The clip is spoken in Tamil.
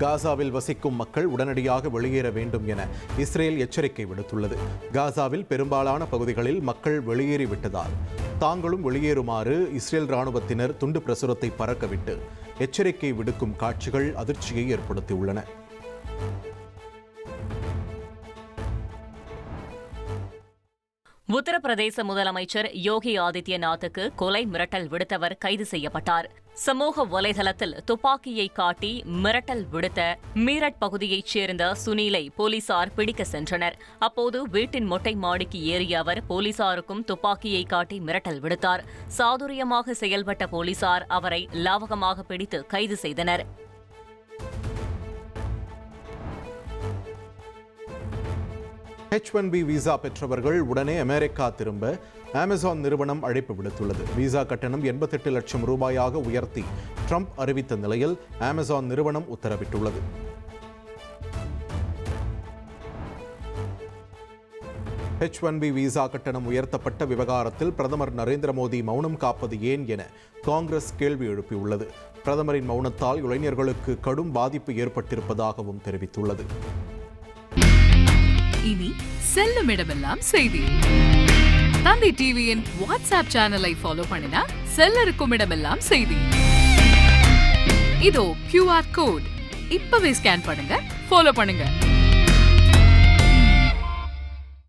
காசாவில் வசிக்கும் மக்கள் உடனடியாக வெளியேற வேண்டும் என இஸ்ரேல் எச்சரிக்கை விடுத்துள்ளது. காசாவில் பெரும்பாலான பகுதிகளில் மக்கள் வெளியேறிவிட்டதால் தாங்களும் வெளியேறுமாறு இஸ்ரேல் ராணுவத்தினர் துண்டு பிரசுரத்தை பறக்கவிட்டு எச்சரிக்கை விடுக்கும் காட்சிகள் அதிர்ச்சியை ஏற்படுத்தியுள்ளன. உத்தரப்பிரதேச முதலமைச்சர் யோகி ஆதித்யநாத்துக்கு கொலை மிரட்டல் விடுத்தவர் கைது செய்யப்பட்டார். சமூக வலைதளத்தில் துப்பாக்கியை காட்டி மிரட்டல் விடுத்த மீரட் பகுதியைச் சேர்ந்த சுனிலை போலீசார் பிடிக்க சென்றனர். அப்போது வீட்டின் மொட்டை மாடிக்கு ஏறிய அவர் போலீசாருக்கும் துப்பாக்கியை காட்டி மிரட்டல் விடுத்தார். சாதுரியமாக செயல்பட்ட போலீசார் அவரை லாவகமாக பிடித்து கைது செய்தனர். H-1B விசா பெற்றவர்கள் உடனே அமெரிக்கா திரும்ப அமேசான் நிறுவனம் அழைப்பு விடுத்துள்ளது. விசா கட்டணம் 88 லட்சம் ரூபாயாக உயர்த்தி ட்ரம்ப் அறிவித்த நிலையில் அமேசான் நிறுவனம் உத்தரவிட்டுள்ளது. H-1B விசா கட்டணம் உயர்த்தப்பட்ட விவகாரத்தில் பிரதமர் நரேந்திர மோடி மௌனம் காப்பது ஏன் என காங்கிரஸ் கேள்வி எழுப்பியுள்ளது. பிரதமரின் மௌனத்தால் இளைஞர்களுக்கு கடும் பாதிப்பு ஏற்பட்டிருப்பதாகவும் தெரிவித்துள்ளது. இனி செல்லும் இடமெல்லாம் செய்தி. தந்தை டிவியின் வாட்ஸ்அப் சேனலை ஃபாலோ பண்ணினா செல்ல இருக்கும் இடமெல்லாம் செய்தி. இதோ QR கோட் இப்பவே ஸ்கேன் பண்ணுங்க, ஃபாலோ பண்ணுங்க.